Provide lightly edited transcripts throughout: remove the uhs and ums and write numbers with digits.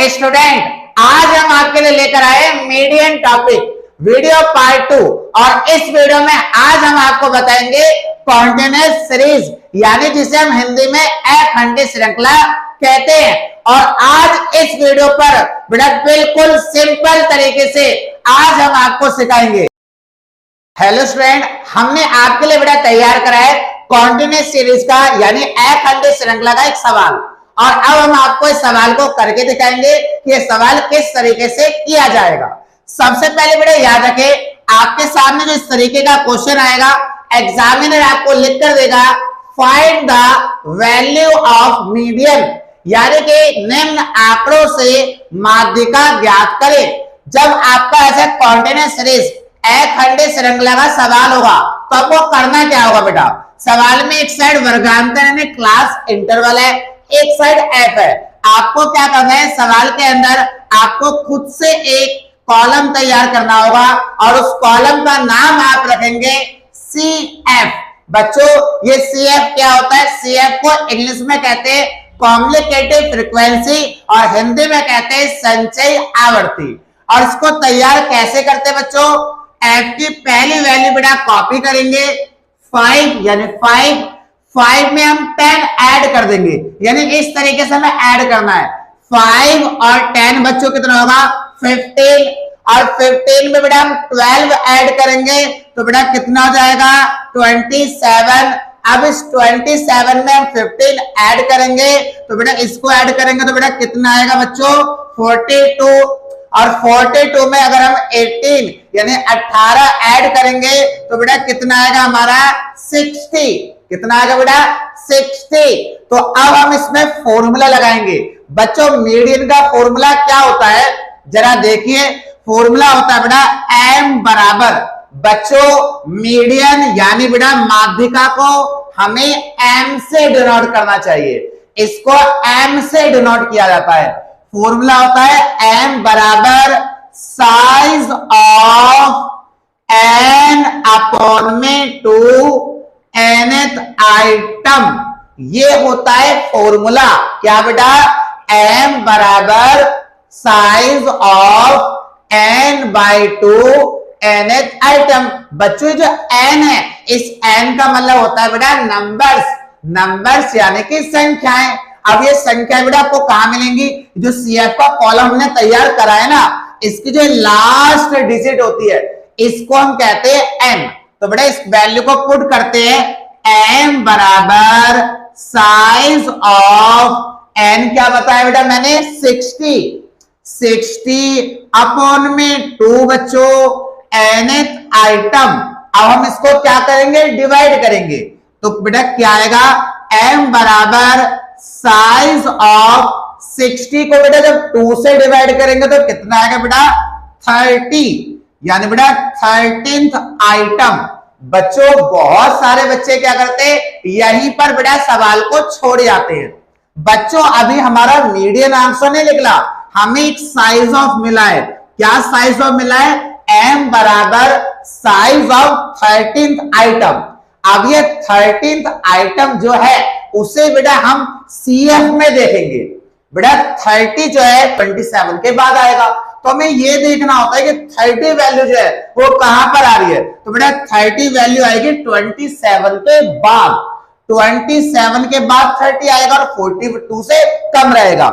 Student, आज हम आपके लिए लेकर आए मीडियन टॉपिक वीडियो पार्ट 2। और इस वीडियो में आज हम आपको बताएंगे कॉन्टिन्यूअस सीरीज, यानी जिसे हम हिंदी में अखंडित श्रृंखला कहते हैं। और आज इस वीडियो पर बेटा बिल्कुल सिंपल तरीके से आज हम आपको सिखाएंगे। हेलो स्टूडेंट, हमने आपके लिए बेटा तैयार करा है कॉन्टिन्यूअस सीरीज का यानी अखंडित श्रृंखला का एक सवाल। और अब हम आपको इस सवाल को करके दिखाएंगे कि यह सवाल किस तरीके से किया जाएगा। सबसे पहले बेटा याद रखें, आपके सामने जो इस तरीके का क्वेश्चन आएगा, एग्जामिनर आपको लिख कर देगा find the value of median, यानी कि निम्न आंकड़ों से माध्यिका ज्ञात करें। जब आपका ऐसा कॉन्टिन्यूअस सीरीज अखंडित श्रृंखला का सवाल होगा तो आपको करना क्या होगा बेटा, सवाल में एक साइड वर्गांतर यानी क्लास इंटरवल है, एक साइड एफ है। आपको क्या करना है, सवाल के अंदर आपको खुद से एक कॉलम तैयार करना होगा और उस कॉलम का नाम आप रखेंगे CF। बच्चों ये CF क्या होता है, CF को इंग्लिश में कहते हैं कॉम्युनिकेटिव फ्रीक्वेंसी और हिंदी में कहते हैं संचयी आवृत्ति। और इसको तैयार कैसे करते हैं बच्चों, F की पहली वैल्यू बेटा कॉपी करेंगे 5 यानी 5 में हम 10 ऐड कर देंगे, यानी इस तरीके से हमें ऐड करना है। 5 और 10 बच्चों कितना होगा 15, और 15 में बेटा हम 12 ऐड करेंगे तो बेटा कितना हो जाएगा 27। अब इस 27 में हम 15 ऐड करेंगे तो बेटा इसको ऐड करेंगे तो बेटा कितना आएगा बच्चों 42, और 42 में अगर हम 18 यानी 18 ऐड करेंगे तो बेटा कितना आएगा हमारा 60। कितना आएगा बेटा 60। तो अब हम इसमें फॉर्मूला लगाएंगे। बच्चों मीडियन का फॉर्मूला क्या होता है जरा देखिए, फॉर्मूला होता है बेटा m बराबर, बच्चों मीडियन यानी बेटा माध्यिका को हमें m से डिनोट करना चाहिए, इसको m से डिनोट किया जाता है। फॉर्मूला होता है m बराबर साइज ऑफ n अपॉन में 2 nth आइटम, ये होता है फॉर्मूला। क्या बेटा, m बराबर size of n by 2 nth item. बच्चों जो n है, इस n का मतलब होता है बेटा नंबर्स यानी कि संख्याएं। अब ये संख्या बेटा आपको कहां मिलेंगी, जो CF का कॉलम हमने तैयार करा है ना, इसकी जो लास्ट डिजिट होती है इसको हम कहते हैं n। तो बेटा इस वैल्यू को पुट करते हैं, m बराबर साइज ऑफ n क्या बताया बेटा मैंने 60 अपॉन में 2 बच्चों nth आइटम। अब हम इसको क्या करेंगे, डिवाइड करेंगे तो बेटा क्या आएगा, m बराबर साइज ऑफ 60 को बेटा जब 2 से डिवाइड करेंगे तो कितना आएगा बेटा 30, यानी बेटा 13th आइटम। बच्चों बहुत सारे बच्चे क्या करते हैं, यहीं पर बेटा सवाल को छोड़ जाते हैं। बच्चों अभी हमारा मीडियन आंसर नहीं निकला, हमें एक साइज ऑफ मिला है। क्या साइज ऑफ मिला है, m बराबर साइज ऑफ 13th आइटम। अब ये 13th आइटम जो है उसे बेटा हम CF में देखेंगे। बेटा 30 जो है 27 के बाद आएगा, तो हमें ये देखना होता है कि 30 वैल्यू जो है वो कहां पर आ रही है। तो बेटा 30 वैल्यू आएगी 27 के बाद, 27 के बाद 30 आएगा और 42 से कम रहेगा।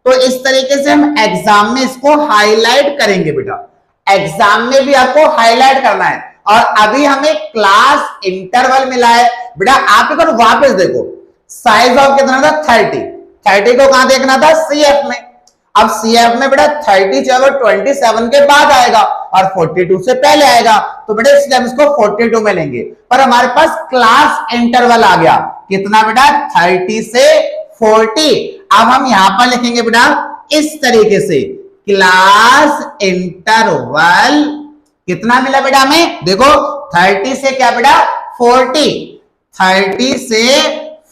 तो इस तरीके से हम एग्जाम में इसको हाईलाइट करेंगे। बेटा एग्जाम में भी आपको हाईलाइट करना है। और अभी हमें क्लास इंटरवल मिला है। बेटा आप एक बार वापस देखो, साइज ऑफ कितना था 30 को कहां देखना था, CF में। अब CF में बेटा 30 जो है 27 के बाद आएगा और 42 से पहले आएगा, तो बेटा इसलिए हम इसको 42 में लेंगे। पर हमारे पास क्लास इंटरवल आ गया, कितना बेटा 30 से 40। अब हम यहां पर लिखेंगे बेटा इस तरीके से, क्लास इंटरवल कितना मिला बेटा हमें, देखो 30 से क्या बेटा 40, 30 से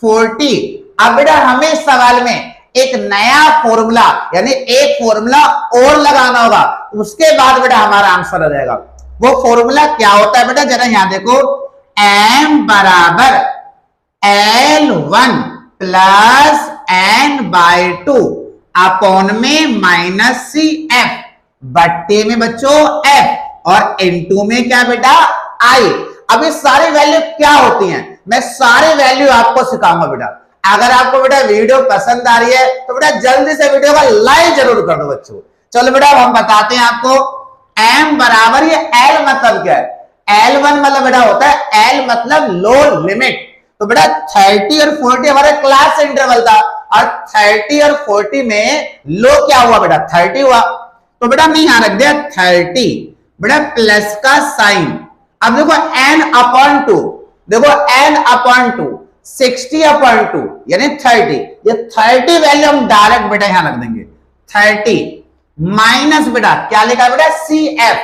40। अब बेटा हमें इस सवाल में एक नया फॉर्मूला यानी एक फॉर्मूला और लगाना होगा, उसके बाद बेटा हमारा आंसर आ जाएगा। वो फॉर्मूला क्या होता है बेटा, जरा यहां देखो, m बराबर L1 plus n by 2। Upon में माइनस सी एफ बट्टे में बच्चों एफ और इनटू में क्या बेटा आई। अब ये सारी वैल्यू क्या होती हैं, मैं सारी वैल्यू आपको सिखाऊंगा बेटा। अगर आपको बेटा वीडियो पसंद आ रही है तो बेटा जल्दी से वीडियो का लाइक जरूर कर दो बच्चों। चलो बेटा हम बताते हैं आपको। एम बराबर, ये एल मतलब क्या है, L1 मतलब बेटा होता है L मतलब लो लिमिट। तो बेटा 30 और 40 हमारे क्लास इंटरवल था और 30 और 40 में लो क्या हुआ बेटा 30 हुआ। तो बेटा हमने यहां रख दिया 30 बेटा प्लस का साइन। अब देखो n अपॉन 2, देखो n अपॉन 2 60 अपॉन 2 यानी 30। ये 30 वैल्यू हम डायरेक्ट बेटा यहां रख देंगे 30 माइनस बेटा क्या लिखा बेटा CF।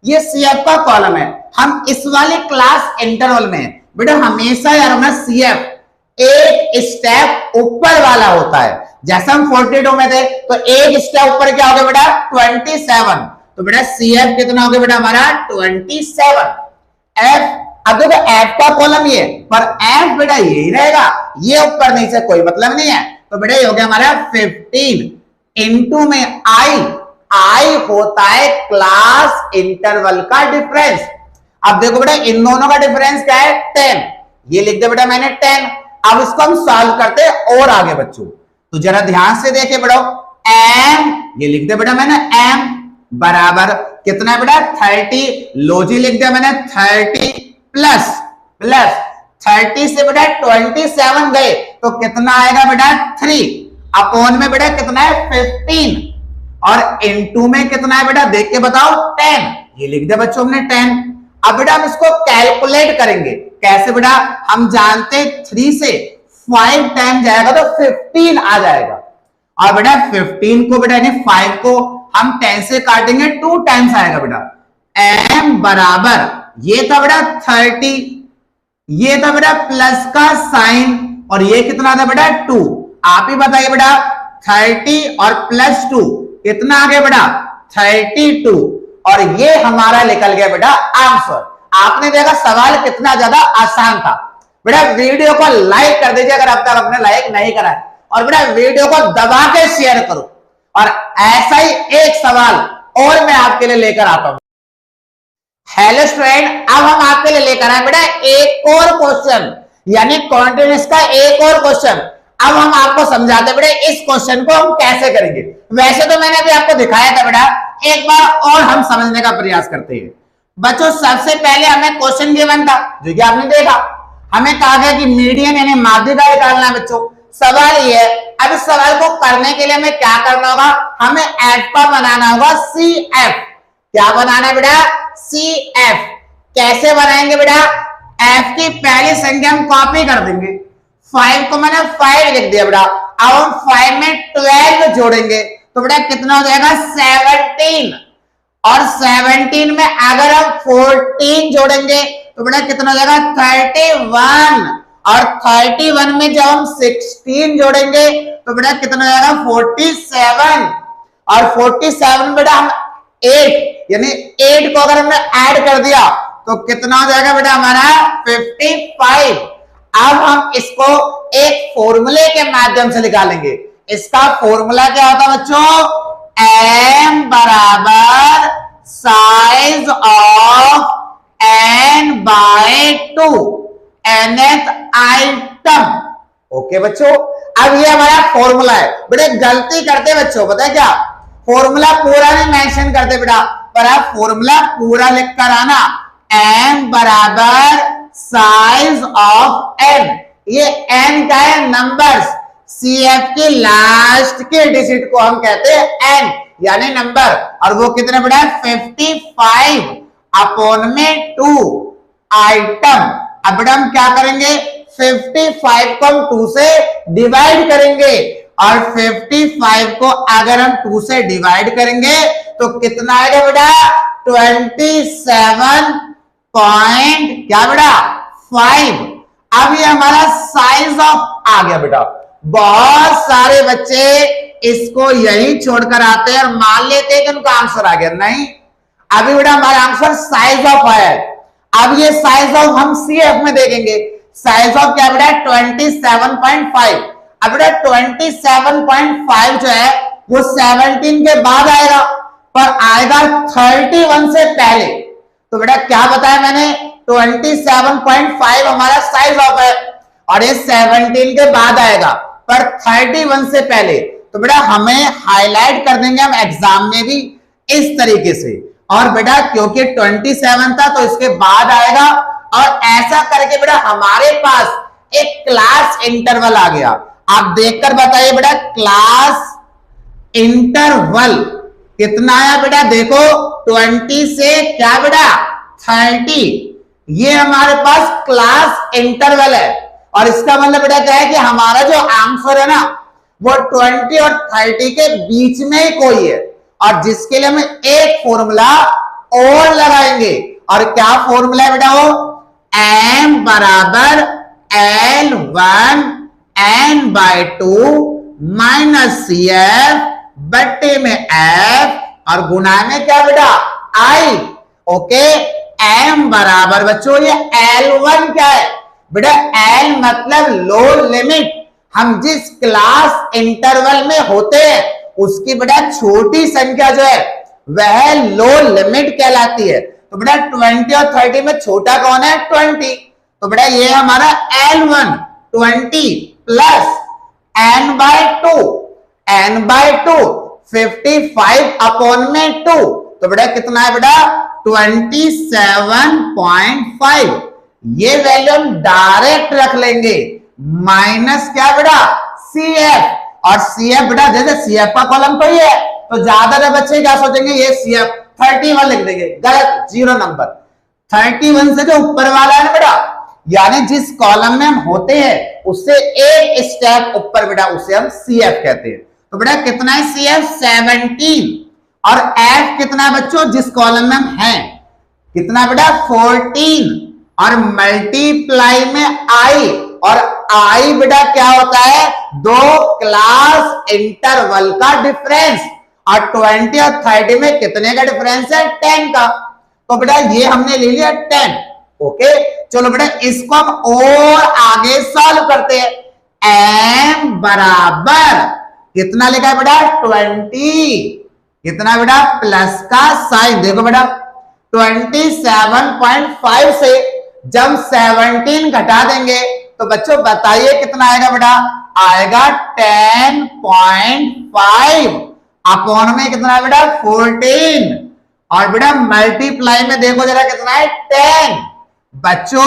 ये CF का कॉलम है। हम इस वाले क्लास इंटरवल में बेटा हमेशा यार हमें CF एक स्टेप ऊपर वाला होता है। जैसे हम 42 में थे तो एक स्टेप ऊपर क्या हो गया बेटा 27। तो बेटा CF कितना हो गया बेटा हमारा 27। F, अब देखो F का कॉलम ये पर F बेटा यही रहेगा, ये ऊपर नीचे कोई मतलब नहीं है। तो बेटा ये हो गया हमारा 15 इनटू में आई होता है क्लास इंटरवल का डिफरेंस। अब देखो बेटा इन दोनों का डिफरेंस क्या है 10, ये लिख दे बेटा मैंने 10। अब इसको हम सॉल्व करते हैं और आगे बच्चों, तो जरा ध्यान से देखे बेटा m, ये लिख दे बेटा मैंने m बराबर कितना है बेटा 30, लोजी लिख दिया मैंने 30 प्लस 30 से बेटा 27 गए तो कितना आएगा बेटा 3 अपॉन में बेटा कितना है 15 और इनटू में कितना है बेटा देख के बताओ 10, ये लिख दिया बच्चों हमने 10। अब बेटा हम इसको कैलकुलेट करेंगे कैसे बेटा, हम जानते 3 से 5 टाइम जाएगा तो 15 आ जाएगा। और बेटा 15 को बेटा यानी 5 को हम 10 से काटेंगे 2 टाइम्स आएगा बेटा। m बराबर ये था बेटा 30, ये था बेटा प्लस का साइन और ये कितना था बेटा 2। आप ही बताइए बेटा 30 और प्लस 2 कितना आ गया बेटा 32 और ये हमारा निकल गया बेटा आंसर। आपने देखा सवाल कितना ज्यादा आसान था। बेटा वीडियो को लाइक कर दीजिए अगर अब तक आपने लाइक नहीं करा है, और बेटा वीडियो को दबा के शेयर करो। और ऐसा ही एक सवाल और मैं आपके लिए लेकर आता हूं। हेलो स्टूडेंट, अब हम आपके लिए लेकर आए बेटा एक और क्वेश्चन, यानी कॉन्टिन्यूअस का एक और क्वेश्चन। अब हम आपको समझाते हैं बेटा इस क्वेश्चन को हम कैसे करेंगे। वैसे तो मैंने अभी आपको दिखाया था बेटा, एक बार और हम समझने का प्रयास करते हैं। बच्चों सबसे पहले हमें क्वेश्चन गिवन था जो कि आपने देखा, हमें कहा गया कि मीडियन यानी माध्यिका निकालना है बच्चों। सवाल ये है, अब इस सवाल को करने के लिए हमें क्या करना होगा, हमें एफ का बनाना होगा CF। क्या बनाना है बेटा CF। कैसे बनाएंगे बेटा, F की पहली संख्या हम कॉपी कर देंगे, 5 को मैंने 5 लिख दिया बेटा। अब हम 5 में 12 जोड़ेंगे तो बेटा कितना हो जाएगा 17 और 17 में अगर हम 14 जोड़ेंगे तो बेटा कितना हो जाएगा 31 और 31 में जब हम 16 जोड़ेंगे तो बेटा कितना हो जाएगा 47 और 47 में बेटा हम 8 यानी 8 को अगर हमने ऐड कर दिया तो कितना हो जाएगा बेटा हमारा 55। अब हम इसको एक फॉर्मूले के माध्यम से निकालेंगे। इसका फॉर्मूला क्या होता है बच्चों, m बराबर size of n by 2 nth item. Okay बच्चों, अब ये हमारा फॉर्मूला है। बेटा गलती करते बच्चों, पता है क्या, फॉर्मूला पूरा नहीं मेंशन करते बेटा, पर आप फॉर्मूला पूरा लिख कर आना। m बराबर साइज ऑफ n, ये n का है नंबर्स, CF के लास्ट के डिजिट को हम कहते हैं n यानी नंबर, और वो कितने बड़ा है 55 अपॉन में 2 आइटम। अब बेटा हम क्या करेंगे, 55 को हम 2 से डिवाइड करेंगे और 55 को अगर हम 2 से डिवाइड करेंगे तो कितना आएगा बेटा 27 पॉइंट क्या बेटा 5। अब ये हमारा साइज ऑफ आ गया बेटा। बहुत सारे बच्चे इसको यही छोड़कर आते हैं और मान लेते हैं कि उनका आंसर आ गया। नहीं, अभी बेटा हमारा आंसर साइज ऑफ आया है। अब ये साइज ऑफ हम CF में देखेंगे, साइज ऑफ क्या बेटा 27.5। अब बेटा 27.5 जो है वो 17 के बाद आएगा, पर आएगा 31 से पहले। तो बेटा क्या बताया मैंने, 27.5 हमारा साइज ऑफ है और ये 17 के बाद आएगा पर 31 से पहले। तो बेटा हमें हाईलाइट कर देंगे हम एग्जाम में भी इस तरीके से। और बेटा क्योंकि 27 था तो इसके बाद आएगा, और ऐसा करके बेटा हमारे पास एक क्लास इंटरवल आ गया। आप देखकर बताइए बेटा क्लास इंटरवल कितना आया बेटा, देखो 20 से क्या बेटा 30, ये हमारे पास क्लास इंटरवल है। और इसका मतलब बेटा क्या है कि हमारा जो आंसर है ना वो 20 और 30 के बीच में ही कोई है, और जिसके लिए हम एक फॉर्मूला और लगाएंगे। और क्या फॉर्मूला है बेटा, वो m बराबर L1 n/2 माइनस CF बट्टे में F और गुना में क्या बेटा I। ओके, m बराबर बच्चों ये L1 क्या है बेटा, L मतलब लो लिमिट। हम जिस क्लास इंटरवल में होते हैं उसकी बेटा छोटी संख्या जो है वह लो लिमिट कहलाती है। तो बेटा 20 और 30 में छोटा कौन है, 20। तो बेटा ये हमारा L1 20 प्लस n/2 55 अपॉन में 2। तो बेटा कितना है बेटा 27.5। ये वैल्यू हम डायरेक्ट रख लेंगे, माइनस क्या बेटा CF। और CF बेटा जैसे CF का कॉलम तो ये है, तो ज्यादा बच्चे क्या सोचेंगे ये CF 31 लिख देंगे, गलत, 0 नंबर। 31 से जो ऊपर वाला है ना बेटा, यानी जिस कॉलम में हम होते हैं उससे एक स्टेप ऊपर बेटा उसे हम CF कहते हैं। तो बेटा कितना है CF 17, और F कितना है बच्चों जिस कॉलम में हम हैं, कितना बेटा 14, और मल्टीप्लाई में I। और I बेटा क्या होता है, दो क्लास इंटरवल का डिफरेंस। और 20 और 30 में कितने का डिफरेंस है, 10 का। तो बेटा ये हमने ले लिया 10। ओके, चलो बेटा इसको हम और आगे सॉल्व करते हैं। m बराबर कितना लिखा है बेटा 20, कितना बेटा प्लस का साइन, देखो बेटा 27.5 से जब 17 घटा देंगे तो बच्चों बताइए कितना आएगा बेटा, आएगा 10.5 अपॉन में कितना बेटा 14, और बेटा मल्टीप्लाई में देखो जरा कितना है 10। बच्चों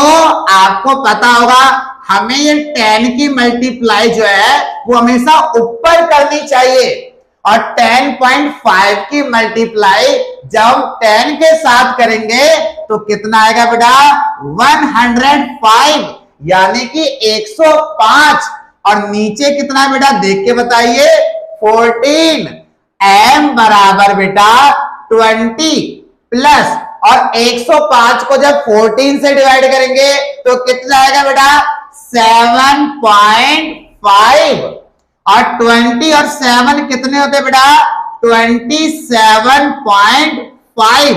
आपको पता होगा हमें ये 10 की मल्टीप्लाई जो है वो हमेशा ऊपर करनी चाहिए, और 10.5 की मल्टीप्लाई जब 10 के साथ करेंगे तो कितना आएगा बेटा 105, यानी कि 105। और नीचे कितना बेटा देख के बताइए 14। m बराबर बेटा 20 प्लस, और 105 को जब 14 से डिवाइड करेंगे तो कितना आएगा बेटा 7.5। और 20 और 7 कितने होते बेटा 27.5।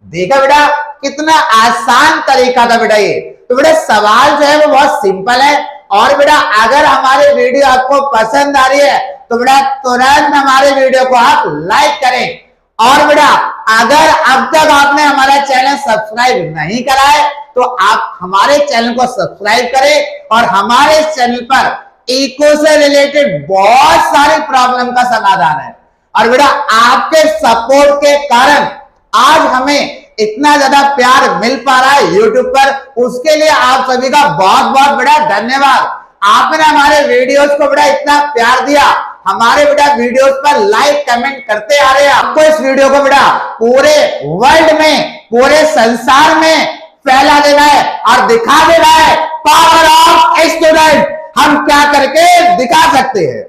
देखा बेटा कितना आसान तरीका था बेटा ये। तो बेटा सवाल जो है वो बहुत सिंपल है। और बेटा अगर हमारे वीडियो आपको पसंद आ रही है तो बेटा तुरंत हमारे वीडियो को आप लाइक करें। और बेटा अगर अब तक आपने हमारा चैनल सब्सक्राइब नहीं करा है तो आप हमारे चैनल को सब्सक्राइब करें, और हमारे चैनल पर इको से रिलेटेड बहुत सारी प्रॉब्लम का समाधान है। और बेटा आपके सपोर्ट के कारण आज हमें इतना ज्यादा प्यार मिल पा रहा है यूट्यूब पर, उसके लिए आप सभी का बहुत बहुत बड़ा धन्यवाद। आपने हमारे वीडियोस को बेटा इतना प्यार दिया, हमारे बेटा वीडियोस पर लाइक कमेंट करते आ रहे हैं। आपको इस वीडियो को बेटा पूरे वर्ल्ड में, पूरे संसार में फैला देना है और दिखा देना है पावर ऑफ स्टूडेंट हम क्या करके दिखा सकते हैं।